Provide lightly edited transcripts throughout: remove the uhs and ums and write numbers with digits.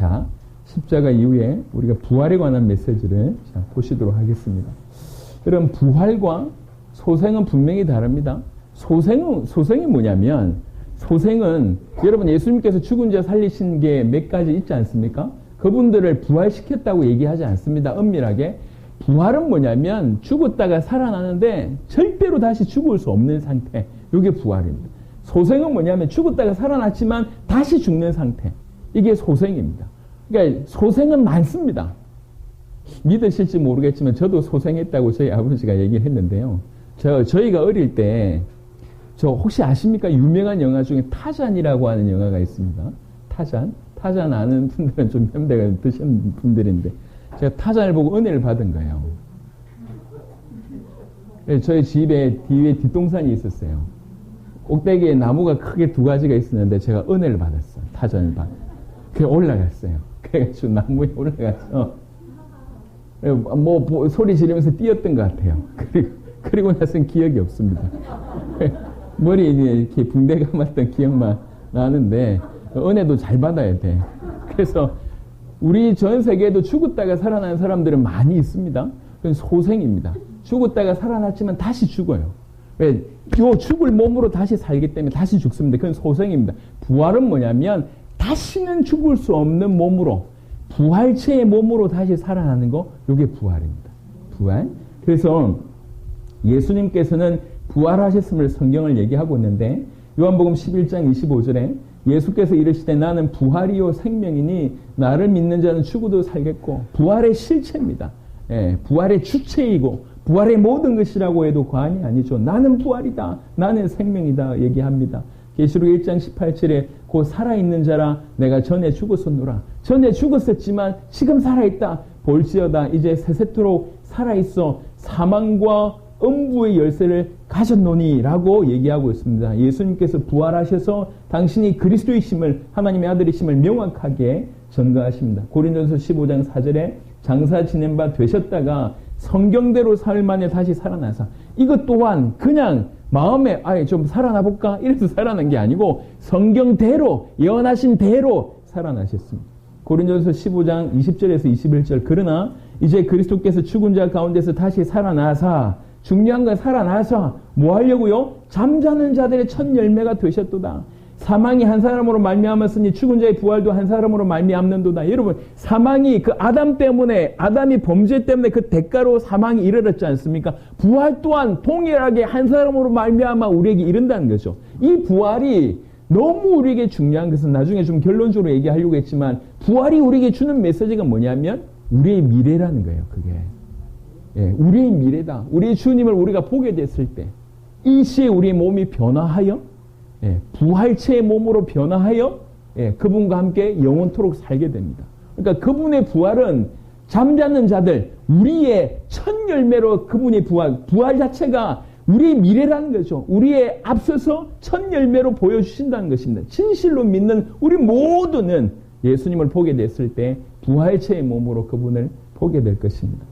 자, 십자가 이후에 우리가 부활에 관한 메시지를 보시도록 하겠습니다. 그럼 부활과 소생은 분명히 다릅니다. 소생이 뭐냐면, 소생은 여러분 예수님께서 죽은 자 살리신 게 몇 가지 있지 않습니까? 그분들을 부활시켰다고 얘기하지 않습니다. 엄밀하게. 부활은 뭐냐면 죽었다가 살아나는데 절대로 다시 죽을 수 없는 상태. 이게 부활입니다. 소생은 뭐냐면 죽었다가 살아났지만 다시 죽는 상태. 이게 소생입니다. 그러니까 소생은 많습니다. 믿으실지 모르겠지만 저도 소생했다고 저희 아버지가 얘기를 했는데요. 저희가 어릴 때 혹시 아십니까? 유명한 영화 중에 타잔이라고 하는 영화가 있습니다. 타잔 아는 분들은 좀 현대가 드시는 분들인데 제가 타잔을 보고 은혜를 받은 거예요. 저희 집에 뒤에 뒷동산이 있었어요. 꼭대기에 나무가 크게 두 가지가 있었는데 제가 은혜를 받았어요. 타잔을 그게 올라갔어요. 그래가지고 나무에 올라가서 소리 지르면서 뛰었던 것 같아요. 그리고 나서는 기억이 없습니다. 머리에 이렇게 붕대 감았던 기억만 나는데 은혜도 잘 받아야 돼. 그래서 우리 전 세계에도 죽었다가 살아난 사람들은 많이 있습니다. 그건 소생입니다. 죽었다가 살아났지만 다시 죽어요. 왜? 요 죽을 몸으로 다시 살기 때문에 다시 죽습니다. 그건 소생입니다. 부활은 뭐냐면 다시는 죽을 수 없는 몸으로, 부활체의 몸으로 다시 살아나는 거, 이게 부활입니다. 부활. 그래서 예수님께서는 부활하셨음을 성경을 얘기하고 있는데 요한복음 11장 25절에 예수께서 이르시되 나는 부활이요 생명이니 나를 믿는 자는 죽어도 살겠고, 부활의 실체입니다. 부활의 주체이고 부활의 모든 것이라고 해도 과언이 아니죠. 나는 부활이다. 나는 생명이다 얘기합니다. 계시록 1장 18절에 곧 살아있는 자라 내가 전에 죽었었노라. 전에 죽었었지만 지금 살아있다. 볼지어다 이제 세세토록 살아있어 사망과 음부의 열쇠를 가졌노니 라고 얘기하고 있습니다. 예수님께서 부활하셔서 당신이 그리스도이심을, 하나님의 아들이심을 명확하게 전가하십니다. 고린도전서 15장 4절에 장사 지낸 바 되셨다가 성경대로 사흘 만에 다시 살아나서, 이것 또한 그냥 마음에 좀 살아나 볼까 이래서 살아난 게 아니고 성경대로 예언하신 대로 살아나셨습니다. 고린도전서 15장 20절에서 21절 그러나 이제 그리스도께서 죽은 자 가운데서 다시 살아나사, 중요한 건 살아나서 뭐 하려고요? 잠자는 자들의 첫 열매가 되셨도다. 사망이 한 사람으로 말미암았으니 죽은 자의 부활도 한 사람으로 말미암는도다. 여러분, 사망이 그 아담 때문에, 아담이 범죄 때문에 그 대가로 사망이 이르렀지 않습니까? 부활 또한 동일하게 한 사람으로 말미암아 우리에게 이른다는 거죠. 이 부활이 너무 우리에게 중요한 것은 나중에 좀 결론적으로 얘기하려고 했지만, 부활이 우리에게 주는 메시지가 뭐냐면 우리의 미래라는 거예요. 그게 우리의 미래다. 우리의 주님을 우리가 보게 됐을 때 이 시에 우리의 몸이 변화하여 부활체의 몸으로 변화하여 그분과 함께 영원토록 살게 됩니다. 그러니까 그분의 부활은 잠자는 자들, 우리의 첫 열매로 그분의 부활 자체가 우리의 미래라는 거죠. 우리의 앞서서 첫 열매로 보여주신다는 것입니다. 진실로 믿는 우리 모두는 예수님을 보게 됐을 때 부활체의 몸으로 그분을 보게 될 것입니다.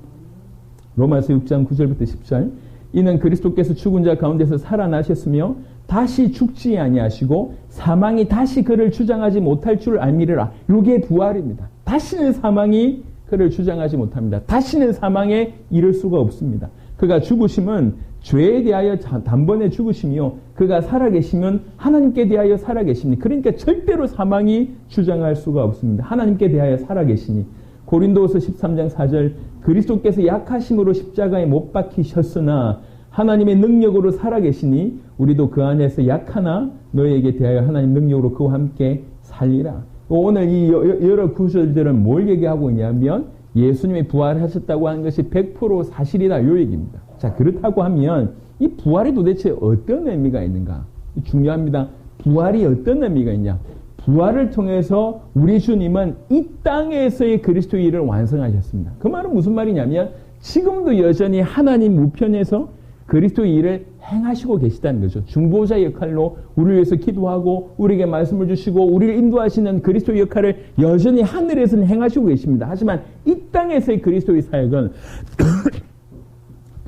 로마서 6장 9절부터 10절 이는 그리스도께서 죽은 자 가운데서 살아나셨으며 다시 죽지 아니하시고 사망이 다시 그를 주장하지 못할 줄 알미르라. 이게 부활입니다. 다시는 사망이 그를 주장하지 못합니다. 다시는 사망에 이를 수가 없습니다. 그가 죽으심은 죄에 대하여 단번에 죽으시며 그가 살아계시면 하나님께 대하여 살아계십니다. 그러니까 절대로 사망이 주장할 수가 없습니다. 하나님께 대하여 살아계시니. 고린도후서 13장 4절 그리스도께서 약하심으로 십자가에 못 박히셨으나 하나님의 능력으로 살아계시니 우리도 그 안에서 약하나 너희에게 대하여 하나님 능력으로 그와 함께 살리라. 오늘 이 여러 구절들은 뭘 얘기하고 있냐면 예수님이 부활하셨다고 하는 것이 100% 사실이다 이 얘기입니다. 자, 그렇다고 하면 이 부활이 도대체 어떤 의미가 있는가? 중요합니다. 부활이 어떤 의미가 있냐? 부활을 통해서 우리 주님은 이 땅에서의 그리스도의 일을 완성하셨습니다. 그 말은 무슨 말이냐면 지금도 여전히 하나님 우편에서 그리스도의 일을 행하시고 계시다는 거죠. 중보자 역할로 우리를 위해서 기도하고 우리에게 말씀을 주시고 우리를 인도하시는 그리스도의 역할을 여전히 하늘에서는 행하시고 계십니다. 하지만 이 땅에서의 그리스도의 사역은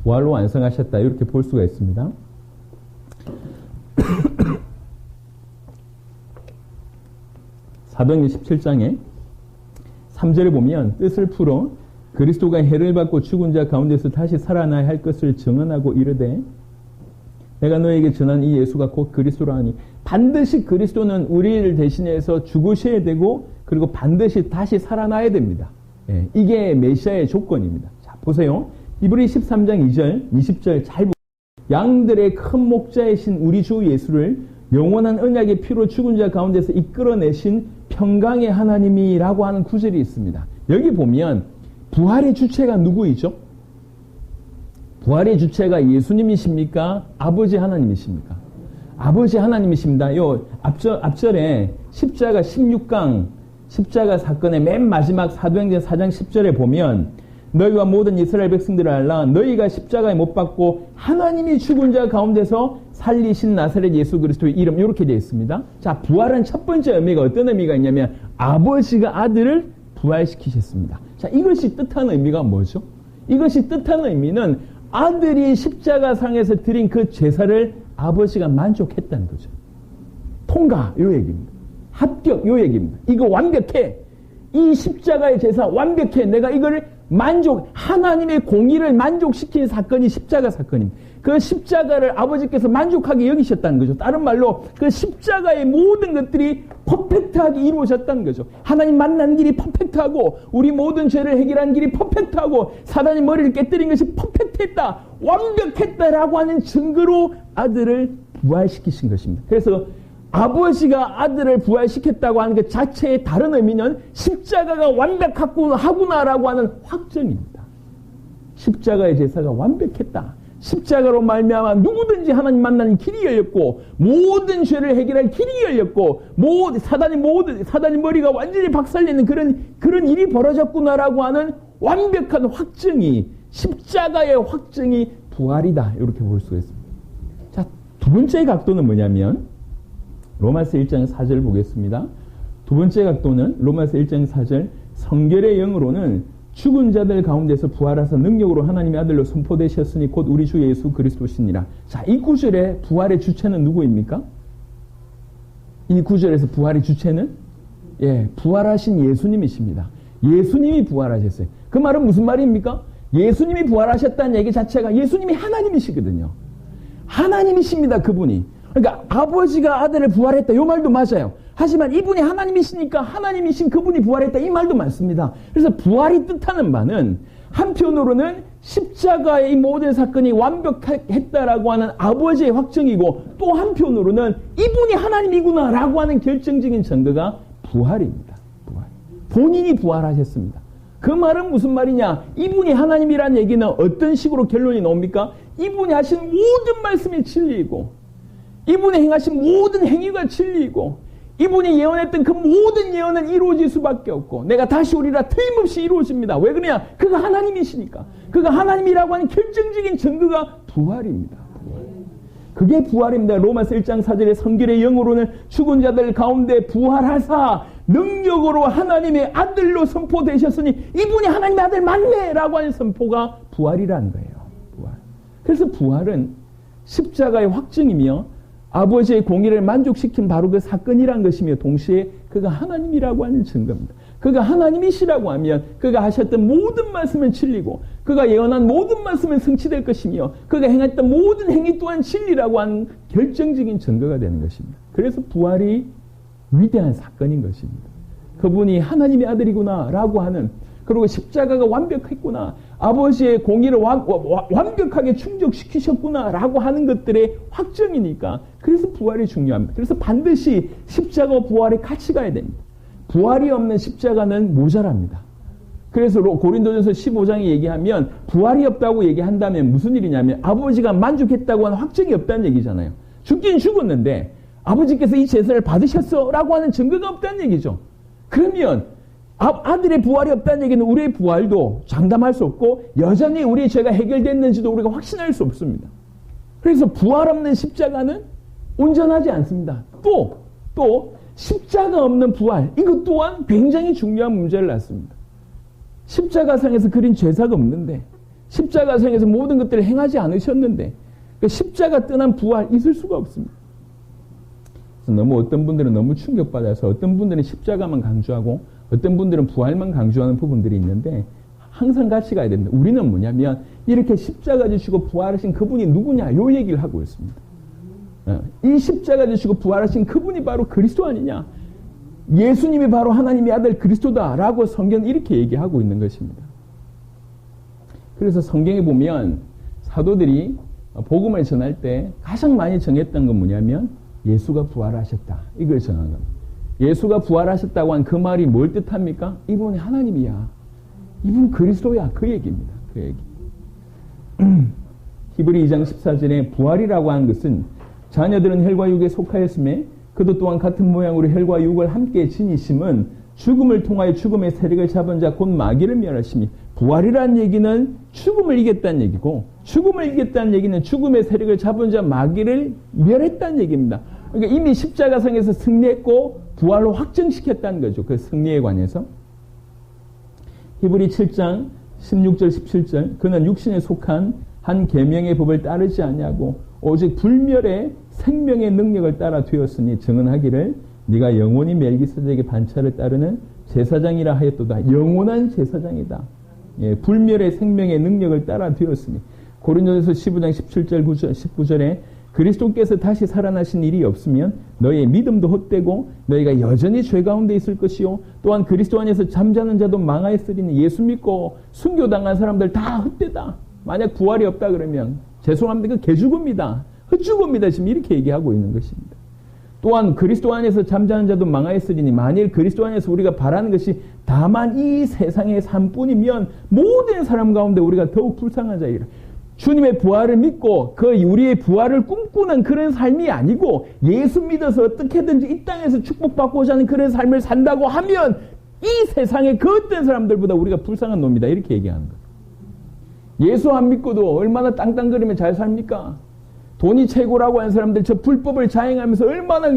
부활로 완성하셨다 이렇게 볼 수가 있습니다. 사도행전 17장에 3절에 보면 뜻을 풀어 그리스도가 해를 받고 죽은 자 가운데서 다시 살아나야 할 것을 증언하고 이르되 내가 너에게 전한 이 예수가 곧 그리스도라 하니 반드시 그리스도는 우리를 대신해서 죽으셔야 되고 그리고 반드시 다시 살아나야 됩니다. 예, 이게 메시아의 조건입니다. 자, 보세요. 이브리 13장 2절, 20절 잘 보세요. 양들의 큰 목자이신 우리 주 예수를 영원한 언약의 피로 죽은 자 가운데서 이끌어내신 평강의 하나님이라고 하는 구절이 있습니다. 여기 보면 부활의 주체가 누구이죠? 부활의 주체가 예수님이십니까? 아버지 하나님이십니까? 아버지 하나님이십니다. 요 앞절에 십자가 16강 십자가 사건의 맨 마지막 사도행전 4장 10절에 보면 너희와 모든 이스라엘 백성들을 알라 너희가 십자가에 못 박고 하나님이 죽은 자 가운데서 살리신 나사렛 예수 그리스도의 이름 이렇게 되어 있습니다. 자, 부활은 첫 번째 의미가 어떤 의미가 있냐면 아버지가 아들을 부활시키셨습니다. 자, 이것이 뜻하는 의미가 뭐죠? 이것이 뜻하는 의미는 아들이 십자가상에서 드린 그 제사를 아버지가 만족했다는 거죠. 통과 요 얘기입니다. 합격 요 얘기입니다. 이거 완벽해. 이 십자가의 제사 완벽해. 내가 이거를 하나님의 공의를 만족시킨 사건이 십자가 사건입니다. 그 십자가를 아버지께서 만족하게 여기셨다는 거죠. 다른 말로 그 십자가의 모든 것들이 퍼펙트하게 이루어졌다는 거죠. 하나님 만난 길이 퍼펙트하고 우리 모든 죄를 해결한 길이 퍼펙트하고 사단이 머리를 깨뜨린 것이 퍼펙트했다. 완벽했다라고 하는 증거로 아들을 부활시키신 것입니다. 그래서 아버지가 아들을 부활시켰다고 하는 그 자체의 다른 의미는 십자가가 완벽하구나라고 하는 확정입니다. 십자가의 제사가 완벽했다. 십자가로 말미암아 누구든지 하나님 만나는 길이 열렸고 모든 죄를 해결할 길이 열렸고 사단이 머리가 완전히 박살내는 그런 일이 벌어졌구나라고 하는 완벽한 확증이 십자가의 확증이 부활이다. 이렇게 볼 수가 있습니다. 자, 두 번째 각도는 뭐냐면 로마서 1장 4절 보겠습니다. 두 번째 각도는 로마서 1장 4절 성결의 영으로는 죽은 자들 가운데서 부활하사 능력으로 하나님의 아들로 선포되셨으니 곧 우리 주 예수 그리스도시니라. 자, 이 구절의 부활의 주체는 누구입니까? 이 구절에서 부활의 주체는 부활하신 예수님이십니다. 예수님이 부활하셨어요. 그 말은 무슨 말입니까? 예수님이 부활하셨다는 얘기 자체가 예수님이 하나님이시거든요. 하나님이십니다. 그분이. 그러니까 아버지가 아들을 부활했다. 이 말도 맞아요. 하지만 이분이 하나님이시니까 하나님이신 그분이 부활했다. 이 말도 맞습니다. 그래서 부활이 뜻하는 바는 한편으로는 십자가의 이 모든 사건이 완벽했다라고 하는 아버지의 확정이고 또 한편으로는 이분이 하나님이구나라고 하는 결정적인 증거가 부활입니다. 부활. 본인이 부활하셨습니다. 그 말은 무슨 말이냐? 이분이 하나님이라는 얘기는 어떤 식으로 결론이 나옵니까? 이분이 하신 모든 말씀이 진리이고 이분이 행하신 모든 행위가 진리이고 이분이 예언했던 그 모든 예언은 이루어질 수밖에 없고 내가 다시 오리라 틀림없이 이루어집니다. 왜 그러냐? 그가 하나님이시니까. 그가 하나님이라고 하는 결정적인 증거가 부활입니다. 부활. 그게 부활입니다. 로마서 1장 4절의 성결의 영으로는 죽은 자들 가운데 부활하사 능력으로 하나님의 아들로 선포되셨으니 이분이 하나님의 아들 맞네라고 하는 선포가 부활이라는 거예요. 부활. 그래서 부활은 십자가의 확증이며 아버지의 공의를 만족시킨 바로 그 사건이란 것이며 동시에 그가 하나님이라고 하는 증거입니다. 그가 하나님이시라고 하면 그가 하셨던 모든 말씀은 진리고 그가 예언한 모든 말씀은 성취될 것이며 그가 행했던 모든 행위 또한 진리라고 하는 결정적인 증거가 되는 것입니다. 그래서 부활이 위대한 사건인 것입니다. 그분이 하나님의 아들이구나 라고 하는 그리고 십자가가 완벽했구나. 아버지의 공의를 완벽하게 충족시키셨구나 라고 하는 것들의 확정이니까 그래서 부활이 중요합니다. 그래서 반드시 십자가와 부활이 같이 가야 됩니다. 부활이 없는 십자가는 모자랍니다. 그래서 고린도전서 15장에 얘기하면 부활이 없다고 얘기한다면 무슨 일이냐면 아버지가 만족했다고 하는 확정이 없다는 얘기잖아요. 죽긴 죽었는데 아버지께서 이 제사를 받으셨어 라고 하는 증거가 없다는 얘기죠. 그러면 아들의 부활이 없다는 얘기는 우리의 부활도 장담할 수 없고 여전히 우리의 죄가 해결됐는지도 우리가 확신할 수 없습니다. 그래서 부활 없는 십자가는 온전하지 않습니다. 또 십자가 없는 부활 이것 또한 굉장히 중요한 문제를 낳습니다. 십자가상에서 그린 제사가 없는데 십자가상에서 모든 것들을 행하지 않으셨는데 그러니까 십자가 떠난 부활 있을 수가 없습니다. 그래서 어떤 분들은 너무 충격받아서 어떤 분들은 십자가만 강조하고 어떤 분들은 부활만 강조하는 부분들이 있는데 항상 같이 가야 됩니다. 우리는 뭐냐면 이렇게 십자가 지시고 부활하신 그분이 누구냐 요 얘기를 하고 있습니다. 이 십자가 지시고 부활하신 그분이 바로 그리스도 아니냐. 예수님이 바로 하나님의 아들 그리스도다라고 성경은 이렇게 얘기하고 있는 것입니다. 그래서 성경에 보면 사도들이 복음을 전할 때 가장 많이 정했던 건 뭐냐면 예수가 부활하셨다. 이걸 전하는 겁니다. 예수가 부활하셨다고 한 그 말이 뭘 뜻합니까? 이분이 하나님이야. 이분 그리스도야. 그 얘기입니다. 그 얘기. 히브리 2장 14절에 부활이라고 하는 것은 자녀들은 혈과 육에 속하였음에 그도 또한 같은 모양으로 혈과 육을 함께 지니심은 죽음을 통하여 죽음의 세력을 잡은 자 곧 마귀를 멸하심이. 부활이라는 얘기는 죽음을 이겼다는 얘기고 죽음을 이겼다는 얘기는 죽음의 세력을 잡은 자 마귀를 멸했다는 얘기입니다. 그러니까 이미 십자가상에서 승리했고 부활로 확정시켰다는 거죠. 그 승리에 관해서. 히브리 7장 16절 17절 그는 육신에 속한 한 계명의 법을 따르지 아니하고 오직 불멸의 생명의 능력을 따라 되었으니 증언하기를 네가 영원히 멜기세덱의 반차를 따르는 제사장이라 하였도다. 영원한 제사장이다. 예, 불멸의 생명의 능력을 따라 되었으니. 고린도전서 15장 17절 19절에 그리스도께서 다시 살아나신 일이 없으면 너희의 믿음도 헛되고 너희가 여전히 죄 가운데 있을 것이요 또한 그리스도 안에서 잠자는 자도 망하였으리니. 예수 믿고 순교당한 사람들 다 헛되다. 만약 부활이 없다 그러면 죄송합니다. 그 개죽음이다. 헛죽음이다. 지금 이렇게 얘기하고 있는 것입니다. 또한 그리스도 안에서 잠자는 자도 망하였으리니 만일 그리스도 안에서 우리가 바라는 것이 다만 이 세상의 삶뿐이면 모든 사람 가운데 우리가 더욱 불쌍한 자이라. 주님의 부활을 믿고 그 우리의 부활을 꿈꾸는 그런 삶이 아니고 예수 믿어서 어떻게든지 이 땅에서 축복받고자 하는 그런 삶을 산다고 하면 이 세상의 그 어떤 사람들보다 우리가 불쌍한 놈이다. 이렇게 얘기하는 거예요. 예수 안 믿고도 얼마나 땅땅거리면 잘 삽니까? 돈이 최고라고 하는 사람들 저 불법을 자행하면서 얼마나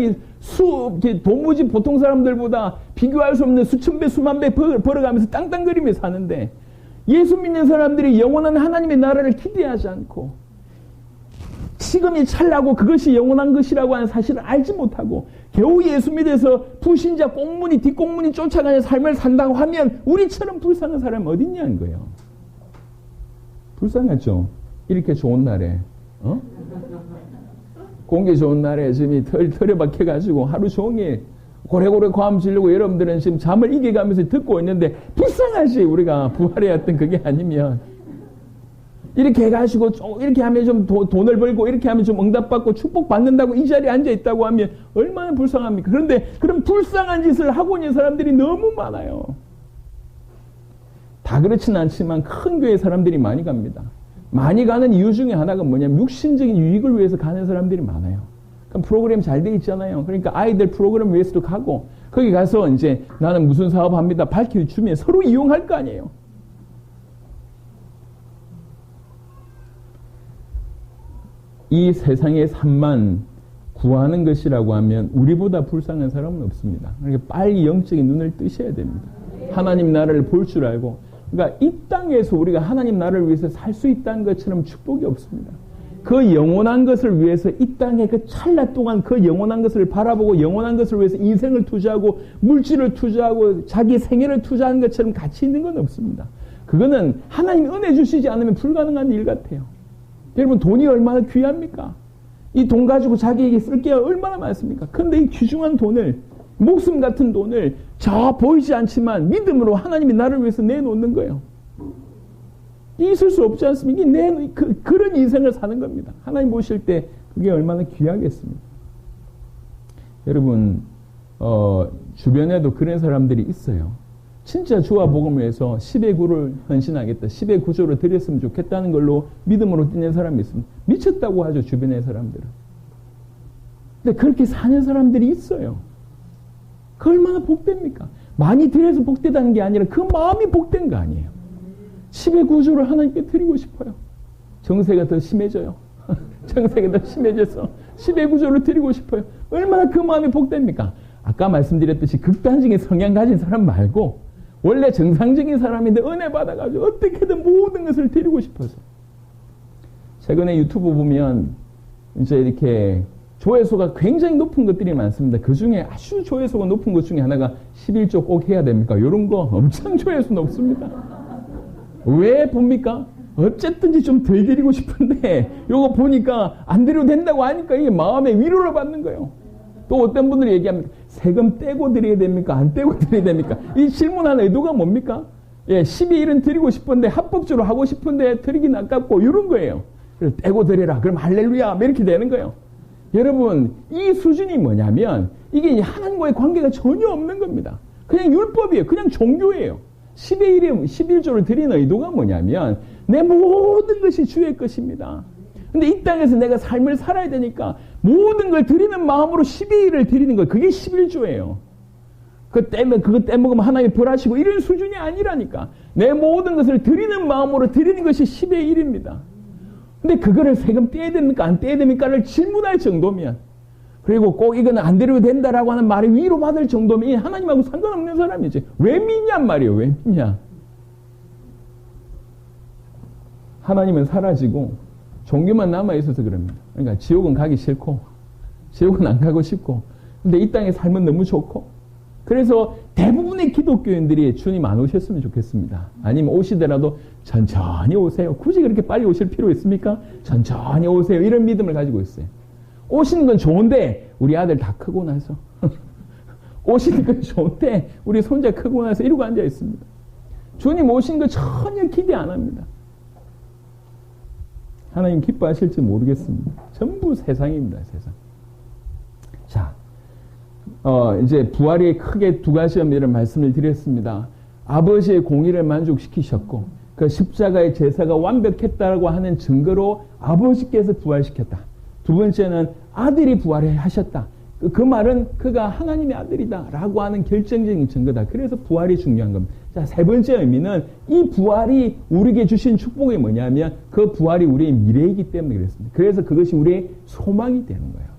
도무지 보통 사람들보다 비교할 수 없는 수천 배 수만 배 벌어가면서 땅땅거리며 사는데 예수 믿는 사람들이 영원한 하나님의 나라를 기대하지 않고 시금이 찰나고 그것이 영원한 것이라고 하는 사실을 알지 못하고 겨우 예수 믿어서 불신자 꽁무니 뒷꽁무니 쫓아가는 삶을 산다고 하면 우리처럼 불쌍한 사람이 어딨냐는 거예요. 불쌍하죠. 이렇게 좋은 날에 공기 좋은 날에 지금 털에 박혀가지고 하루 종일 고래고래 과음 지르고 여러분들은 지금 잠을 이겨가면서 듣고 있는데 불쌍하지. 우리가 부활의 어떤 그게 아니면 이렇게 해가지고 이렇게 하면 좀 돈을 벌고 이렇게 하면 좀 응답받고 축복받는다고 이 자리에 앉아있다고 하면 얼마나 불쌍합니까? 그런데 그런 불쌍한 짓을 하고 있는 사람들이 너무 많아요. 다 그렇지는 않지만 큰 교회 사람들이 많이 갑니다. 많이 가는 이유 중에 하나가 뭐냐면 육신적인 유익을 위해서 가는 사람들이 많아요. 그럼 프로그램 잘 돼 있잖아요. 그러니까 아이들 프로그램 위해서도 가고 거기 가서 이제 나는 무슨 사업 합니다. 밝혀주면 서로 이용할 거 아니에요. 이 세상의 삶만 구하는 것이라고 하면 우리보다 불쌍한 사람은 없습니다. 그러니까 빨리 영적인 눈을 뜨셔야 됩니다. 하나님 나라를 볼 줄 알고. 그러니까 이 땅에서 우리가 하나님 나라를 위해서 살 수 있다는 것처럼 축복이 없습니다. 그 영원한 것을 위해서 이 땅에 그 찰나 동안 그 영원한 것을 바라보고 영원한 것을 위해서 인생을 투자하고 물질을 투자하고 자기 생애를 투자하는 것처럼 가치 있는 건 없습니다. 그거는 하나님이 은혜 주시지 않으면 불가능한 일 같아요. 여러분 돈이 얼마나 귀합니까? 이 돈 가지고 자기에게 쓸 게 얼마나 많습니까? 그런데 이 귀중한 돈을 목숨 같은 돈을 저 보이지 않지만 믿음으로 하나님이 나를 위해서 내놓는 거예요. 있을 수 없지 않습니까? 그런 인생을 사는 겁니다. 하나님 보실 때 그게 얼마나 귀하겠습니까? 여러분 주변에도 그런 사람들이 있어요. 진짜 주와 복음을 위해서 10의 9를 헌신하겠다. 10의 9조를 드렸으면 좋겠다는 걸로 믿음으로 뛰는 사람이 있습니다. 미쳤다고 하죠. 주변의 사람들은. 근데 그렇게 사는 사람들이 있어요. 그 얼마나 복됩니까? 많이 드려서 복되다는 게 아니라 그 마음이 복된 거 아니에요. 10의 9조를 하나님께 드리고 싶어요. 정세가 더 심해져요. 정세가 더 심해져서 10의 9조를 드리고 싶어요. 얼마나 그 마음이 복됩니까? 아까 말씀드렸듯이 극단적인 성향 가진 사람 말고 원래 정상적인 사람인데 은혜 받아가지고 어떻게든 모든 것을 드리고 싶어서. 최근에 유튜브 보면 이제 이렇게 조회수가 굉장히 높은 것들이 많습니다. 그 중에 아주 조회수가 높은 것 중에 하나가 11조 꼭 해야 됩니까? 이런 거 엄청 조회수 높습니다. 왜 봅니까? 어쨌든지 좀 덜 드리고 싶은데 요거 보니까 안 드려도 된다고 하니까 이게 마음의 위로를 받는 거예요. 또 어떤 분들이 얘기합니다. 세금 떼고 드려야 됩니까? 안 떼고 드려야 됩니까? 이 질문한 의도가 뭡니까? 예, 12일은 드리고 싶은데 합법적으로 하고 싶은데 드리긴 아깝고 이런 거예요. 그래서 떼고 드려라. 그럼 할렐루야. 이렇게 되는 거예요. 여러분 이 수준이 뭐냐면 이게 하나님과의 관계가 전혀 없는 겁니다. 그냥 율법이에요. 그냥 종교예요. 11조를 드리는 의도가 뭐냐면 내 모든 것이 주의 것입니다. 근데 이 땅에서 내가 삶을 살아야 되니까 모든 걸 드리는 마음으로 12일을 드리는 거예요. 그게 11조예요. 그거 떼먹으면 하나님이 벌하시고 이런 수준이 아니라니까. 내 모든 것을 드리는 마음으로 드리는 것이 10의 1입니다. 근데 그거를 세금 떼야 됩니까? 안 떼야 됩니까?를 질문할 정도면, 그리고 꼭 이거는 안 드려도 된다라고 하는 말이 위로받을 정도면 하나님하고 상관없는 사람이지. 왜 믿냔 말이에요. 왜 믿냐? 하나님은 사라지고 종교만 남아있어서 그럽니다. 그러니까 지옥은 가기 싫고 지옥은 안 가고 싶고 근데 이 땅의 삶은 너무 좋고 그래서 대부분의 기독교인들이 주님 안 오셨으면 좋겠습니다. 아니면 오시더라도 천천히 오세요. 굳이 그렇게 빨리 오실 필요 있습니까? 천천히 오세요. 이런 믿음을 가지고 있어요. 오시는 건 좋은데 우리 아들 다 크고 나서 오시는 건 좋은데 우리 손자 크고 나서 이러고 앉아 있습니다. 주님 오시는 거 전혀 기대 안 합니다. 하나님 기뻐하실지 모르겠습니다. 전부 세상입니다. 세상. 자, 이제 부활이 크게 두 가지 의미를 말씀을 드렸습니다. 아버지의 공의를 만족시키셨고 그 십자가의 제사가 완벽했다고 하는 증거로 아버지께서 부활시켰다. 두 번째는 아들이 부활하셨다. 그 말은 그가 하나님의 아들이다 라고 하는 결정적인 증거다. 그래서 부활이 중요한 겁니다. 자, 세 번째 의미는 이 부활이 우리에게 주신 축복이 뭐냐면 그 부활이 우리의 미래이기 때문에 그랬습니다. 그래서 그것이 우리의 소망이 되는 거예요.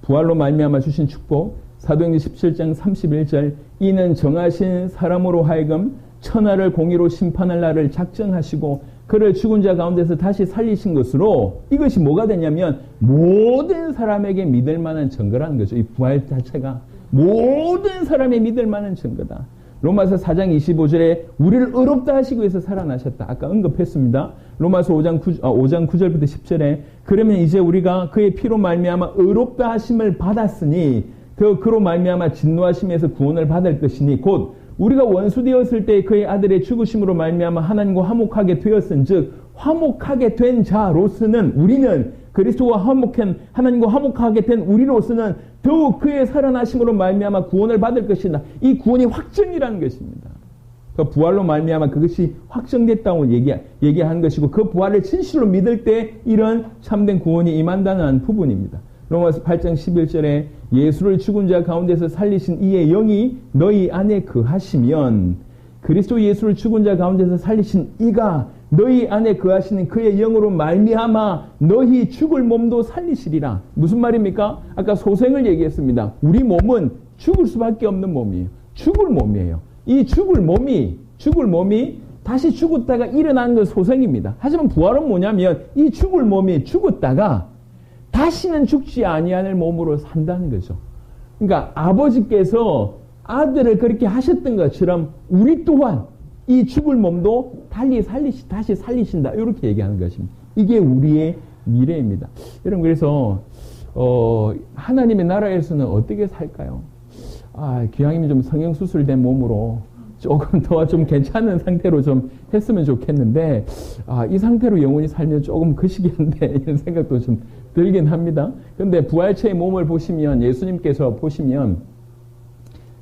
부활로 말미암아 주신 축복, 사도행전 17장 31절, 이는 정하신 사람으로 하여금 천하를 공의로 심판할 날을 작정하시고 그를 죽은 자 가운데서 다시 살리신 것으로 이것이 뭐가 되냐면 모든 사람에게 믿을 만한 증거라는 거죠. 이 부활 자체가 모든 사람이 믿을 만한 증거다. 로마서 4장 25절에 우리를 의롭다 하시기 위해서 살아나셨다. 아까 언급했습니다. 로마서 5장 9절부터 10절에 그러면 이제 우리가 그의 피로 말미암아 의롭다 하심을 받았으니 그로 말미암아 진노하심에서 구원을 받을 것이니 곧 우리가 원수되었을 때 그의 아들의 죽으심으로 말미암아 하나님과 화목하게 되었은즉 화목하게 된 자로서는 우리는 그리스도와 하나님과 화목하게 된 우리로서는 더욱 그의 살아나심으로 말미암아 구원을 받을 것이다. 이 구원이 확정이라는 것입니다. 그 부활로 말미암아 그것이 확정됐다고 얘기한 것이고 그 부활을 진실로 믿을 때 이런 참된 구원이 임한다는 부분입니다. 로마서 8장 11절에 예수를 죽은 자 가운데서 살리신 이의 영이 너희 안에 거하시면 그리스도 예수를 죽은 자 가운데서 살리신 이가 너희 안에 거하시는 그의 영으로 말미암아 너희 죽을 몸도 살리시리라. 무슨 말입니까? 아까 소생을 얘기했습니다. 우리 몸은 죽을 수밖에 없는 몸이에요. 죽을 몸이에요. 이 죽을 몸이 다시 죽었다가 일어나는 건 소생입니다. 하지만 부활은 뭐냐면 이 죽을 몸이 죽었다가 다시는 죽지 아니하는 몸으로 산다는 거죠. 그러니까 아버지께서 아들을 그렇게 하셨던 것처럼 우리 또한 이 죽을 몸도 다시 살리신다. 이렇게 얘기하는 것입니다. 이게 우리의 미래입니다. 여러분 그래서 하나님의 나라에서는 어떻게 살까요? 기왕이면 좀 성형수술된 몸으로 조금 더 좀 괜찮은 상태로 좀 했으면 좋겠는데 이 상태로 영원히 살면 조금 거시기한데 이런 생각도 좀 들긴 합니다. 그런데 부활체의 몸을 보시면 예수님께서 보시면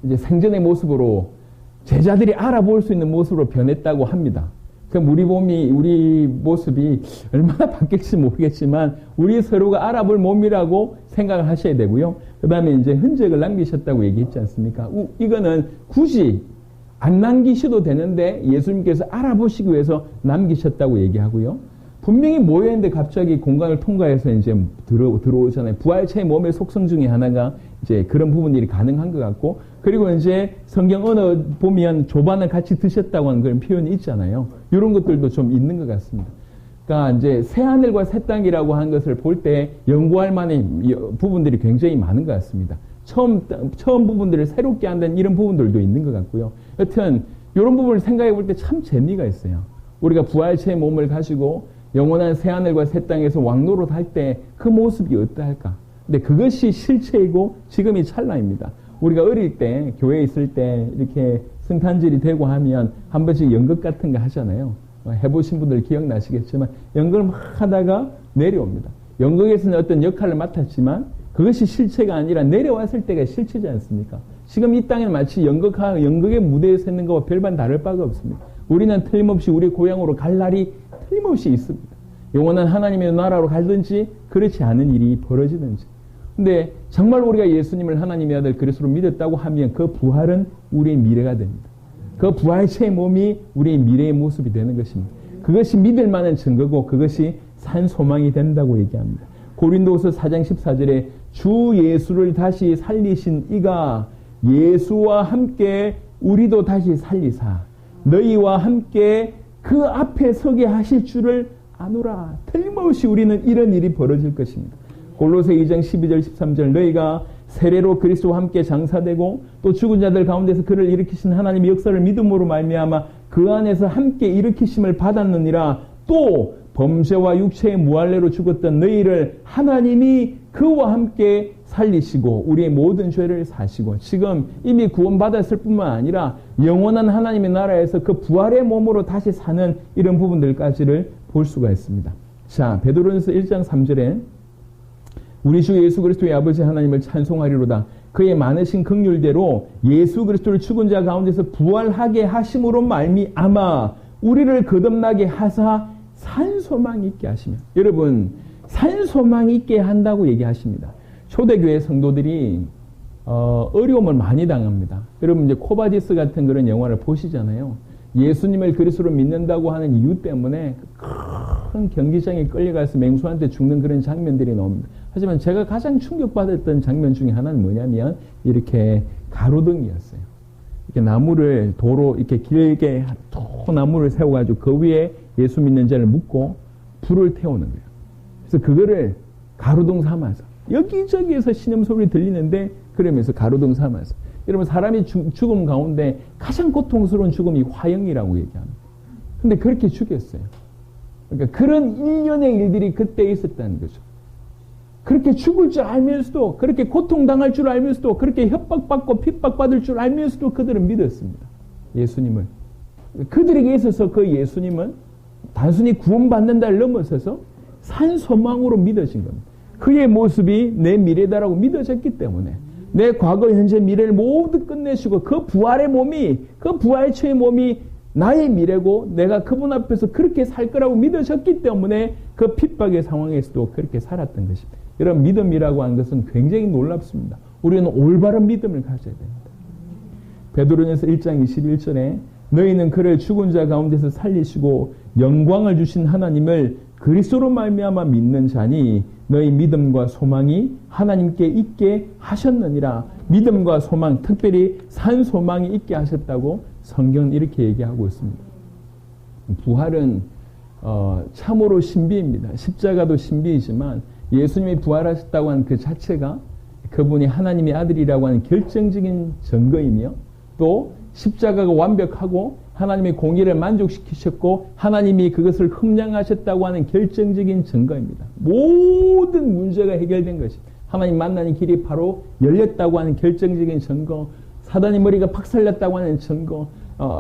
이제 생전의 모습으로 제자들이 알아볼 수 있는 모습으로 변했다고 합니다. 그럼 우리 모습이 얼마나 바뀔지 모르겠지만 우리 서로가 알아볼 몸이라고 생각을 하셔야 되고요. 그 다음에 이제 흔적을 남기셨다고 얘기했지 않습니까? 이거는 굳이 안 남기셔도 되는데 예수님께서 알아보시기 위해서 남기셨다고 얘기하고요. 분명히 모여있는데 갑자기 공간을 통과해서 이제 들어오잖아요. 부활체의 몸의 속성 중에 하나가 이제 그런 부분들이 가능한 것 같고, 그리고 이제 성경 언어 보면 조반을 같이 드셨다고 하는 그런 표현이 있잖아요. 이런 것들도 좀 있는 것 같습니다. 이제 새 하늘과 새 땅이라고 하는 것을 볼 때 연구할 만한 부분들이 굉장히 많은 것 같습니다. 처음 부분들을 새롭게 한다는 이런 부분들도 있는 것 같고요. 여튼 이런 부분을 생각해 볼 때 참 재미가 있어요. 우리가 부활체의 몸을 가지고 영원한 새 하늘과 새 땅에서 왕노릇 할 때 그 모습이 어떠할까? 근데 그것이 실체이고 지금이 찰나입니다. 우리가 어릴 때 교회에 있을 때 이렇게 성탄절이 되고 하면 한 번씩 연극 같은 거 하잖아요. 해보신 분들 기억나시겠지만 연극을 막 하다가 내려옵니다. 연극에서는 어떤 역할을 맡았지만 그것이 실체가 아니라 내려왔을 때가 실체지 않습니까? 지금 이 땅에는 마치 연극의 무대에 서 있는 것과 별반 다를 바가 없습니다. 우리는 틀림없이 우리 고향으로 갈 날이 틀림없이 있습니다. 영원한 하나님의 나라로 갈든지 그렇지 않은 일이 벌어지든지. 근데 정말 우리가 예수님을 하나님의 아들 그리스도로 믿었다고 하면 그 부활은 우리의 미래가 됩니다. 그 부활체의 몸이 우리의 미래의 모습이 되는 것입니다. 그것이 믿을 만한 증거고 그것이 산 소망이 된다고 얘기합니다. 고린도후서 4장 14절에 주 예수를 다시 살리신 이가 예수와 함께 우리도 다시 살리사 너희와 함께 그 앞에 서게 하실 줄을 아노라. 틀림없이 우리는 이런 일이 벌어질 것입니다. 골로새 2장 12절 13절 너희가 세례로 그리스도와 함께 장사되고 또 죽은 자들 가운데서 그를 일으키신 하나님의 역사를 믿음으로 말미암아 그 안에서 함께 일으키심을 받았느니라. 또 범죄와 육체의 무할례로 죽었던 너희를 하나님이 그와 함께 살리시고 우리의 모든 죄를 사시고 지금 이미 구원받았을 뿐만 아니라 영원한 하나님의 나라에서 그 부활의 몸으로 다시 사는 이런 부분들까지를 볼 수가 있습니다. 자, 베드로전서 1장 3절에 우리 주 예수 그리스도의 아버지 하나님을 찬송하리로다. 그의 많으신 긍휼대로 예수 그리스도를 죽은 자 가운데서 부활하게 하심으로 말미암아 우리를 거듭나게 하사 산 소망 있게 하시며. 여러분, 산 소망 있게 한다고 얘기하십니다. 초대교회 성도들이 어려움을 많이 당합니다. 여러분 이제 코바디스 같은 그런 영화를 보시잖아요. 예수님을 그리스도로 믿는다고 하는 이유 때문에 큰 경기장에 끌려가서 맹수한테 죽는 그런 장면들이 나옵니다. 하지만 제가 가장 충격받았던 장면 중에 하나는 뭐냐면 이렇게 가로등이었어요. 이렇게 나무를 도로 이렇게 길게 나무를 세워가지고 그 위에 예수 믿는 자를 묶고 불을 태우는 거예요. 그래서 그거를 가로등 삼아서 여기저기에서 신음소리 들리는데 그러면서 가로등 삼아서 여러분 사람이 죽음 가운데 가장 고통스러운 죽음이 화형이라고 얘기합니다. 근데 그렇게 죽였어요. 그러니까 그런 일련의 일들이 그때 있었다는 거죠. 그렇게 죽을 줄 알면서도 그렇게 고통당할 줄 알면서도 그렇게 협박받고 핍박받을 줄 알면서도 그들은 믿었습니다. 예수님을. 그들에게 있어서 그 예수님은 단순히 구원받는다를 넘어서서 산 소망으로 믿어진 겁니다. 그의 모습이 내 미래다라고 믿어졌기 때문에 내 과거, 현재, 미래를 모두 끝내시고 그 부활의 몸이, 그 부활체의 몸이 나의 미래고 내가 그분 앞에서 그렇게 살 거라고 믿어졌기 때문에 그 핍박의 상황에서도 그렇게 살았던 것입니다. 이런 믿음이라고 하는 것은 굉장히 놀랍습니다. 우리는 올바른 믿음을 가져야 됩니다. 베드로전서 1장 21절에 너희는 그를 죽은 자 가운데서 살리시고 영광을 주신 하나님을 그리스도로 말미암아 믿는 자니 너희 믿음과 소망이 하나님께 있게 하셨느니라. 믿음과 소망, 특별히 산 소망이 있게 하셨다고 성경은 이렇게 얘기하고 있습니다. 부활은 참으로 신비입니다. 십자가도 신비이지만 예수님이 부활하셨다고 하는 그 자체가 그분이 하나님의 아들이라고 하는 결정적인 증거이며 또 십자가가 완벽하고 하나님의 공의를 만족시키셨고 하나님이 그것을 흠량하셨다고 하는 결정적인 증거입니다. 모든 문제가 해결된 것입니다. 하나님 만나는 길이 바로 열렸다고 하는 결정적인 증거, 사단의 머리가 박살났다고 하는 증거,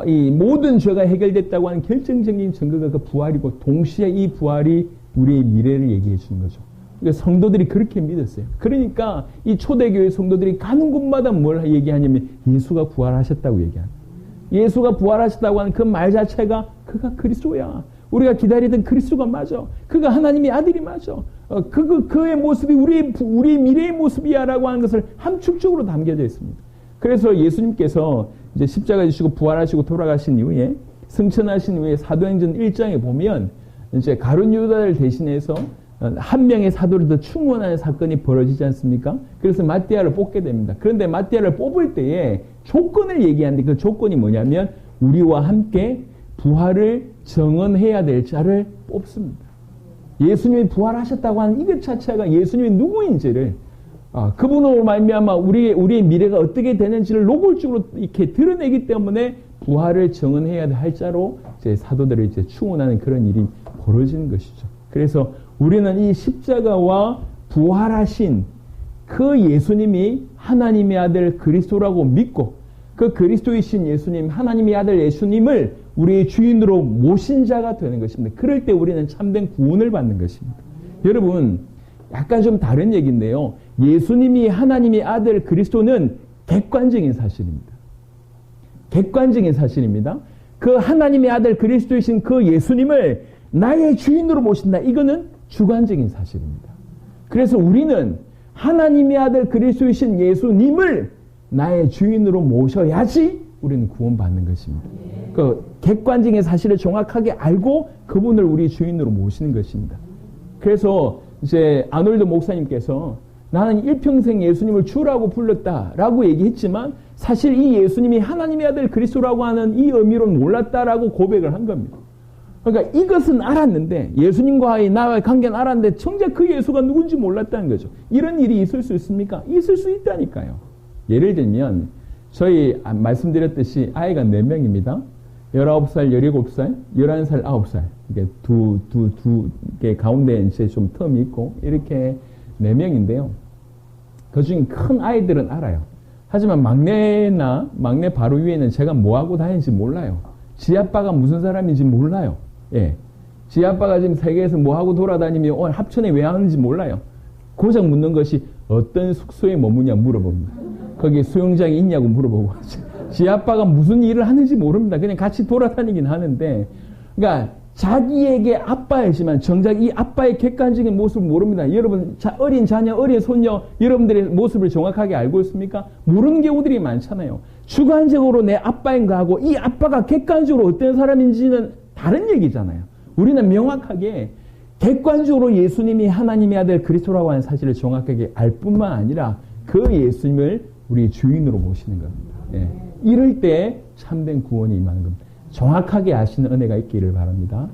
이 모든 죄가 해결됐다고 하는 결정적인 증거가 그 부활이고 동시에 이 부활이 우리의 미래를 얘기해 주는 거죠. 그러니까 성도들이 그렇게 믿었어요. 그러니까 이 초대교회 성도들이 가는 곳마다 뭘 얘기하냐면 예수가 부활하셨다고 얘기합니다. 예수가 부활하셨다고 하는 그 말 자체가 그가 그리스도야. 우리가 기다리던 그리스도가 맞아. 그가 하나님의 아들이 맞아. 그의 모습이 우리의 미래의 모습이야라고 하는 것을 함축적으로 담겨져 있습니다. 그래서 예수님께서 이제 십자가 지시고 부활하시고 돌아가신 이후에 승천하신 이후에 사도행전 1장에 보면 이제 가룟 유다를 대신해서 한 명의 사도를 더 충원하는 사건이 벌어지지 않습니까? 그래서 마띠아를 뽑게 됩니다. 그런데 마띠아를 뽑을 때에 조건을 얘기하는데 그 조건이 뭐냐면 우리와 함께 부활을 정언해야 될 자를 뽑습니다. 예수님이 부활하셨다고 하는 이것 자체가 예수님이 누구인지를 그분으로 말미암아 우리의 미래가 어떻게 되는지를 노골적으로 이렇게 드러내기 때문에 부활을 정언해야 할 자로 이제 사도들을 이제 충원하는 그런 일이 벌어지는 것이죠. 그래서 우리는 이 십자가와 부활하신 그 예수님이 하나님의 아들 그리스도라고 믿고 그 그리스도이신 예수님, 하나님의 아들 예수님을 우리의 주인으로 모신 자가 되는 것입니다. 그럴 때 우리는 참된 구원을 받는 것입니다. 여러분, 약간 좀 다른 얘기인데요. 예수님이 하나님의 아들 그리스도는 객관적인 사실입니다. 객관적인 사실입니다. 그 하나님의 아들 그리스도이신 그 예수님을 나의 주인으로 모신다. 이거는 주관적인 사실입니다. 그래서 우리는 하나님의 아들 그리스도이신 예수님을 나의 주인으로 모셔야지 우리는 구원받는 것입니다. 그 객관적인 사실을 정확하게 알고 그분을 우리 주인으로 모시는 것입니다. 그래서 이제 아놀드 목사님께서 나는 일평생 예수님을 주라고 불렀다라고 얘기했지만 사실 이 예수님이 하나님의 아들 그리스도라고 하는 이 의미로는 몰랐다라고 고백을 한 겁니다. 그러니까 이것은 알았는데 예수님과의 나와의 관계는 알았는데 정작 그 예수가 누군지 몰랐다는 거죠. 이런 일이 있을 수 있습니까? 있을 수 있다니까요. 예를 들면 저희 말씀드렸듯이 아이가 4명입니다. 19살, 17살, 11살, 9살. 이게 개 가운데 이제 좀 텀이 있고 이렇게 4명인데요. 그중에 큰 아이들은 알아요. 하지만 막내 바로 위에는 제가 뭐하고 다니는지 몰라요. 지 아빠가 무슨 사람인지 몰라요. 예. 지 아빠가 지금 세계에서 뭐하고 돌아다니며 오늘 합천에 왜 하는지 몰라요. 고작 묻는 것이 어떤 숙소에 머무냐 물어봅니다. 거기에 수영장이 있냐고 물어보고. 지 아빠가 무슨 일을 하는지 모릅니다. 그냥 같이 돌아다니긴 하는데, 그러니까 자기에게 아빠이지만 정작 이 아빠의 객관적인 모습을 모릅니다. 여러분, 어린 자녀, 어린 손녀, 여러분들의 모습을 정확하게 알고 있습니까? 모르는 경우들이 많잖아요. 주관적으로 내 아빠인가 하고 이 아빠가 객관적으로 어떤 사람인지는 다른 얘기잖아요. 우리는 명확하게 객관적으로 예수님이 하나님의 아들 그리스도라고 하는 사실을 정확하게 알 뿐만 아니라 그 예수님을 우리 주인으로 모시는 겁니다. 예. 이럴 때 참된 구원이 임하는 겁니다. 정확하게 아시는 은혜가 있기를 바랍니다.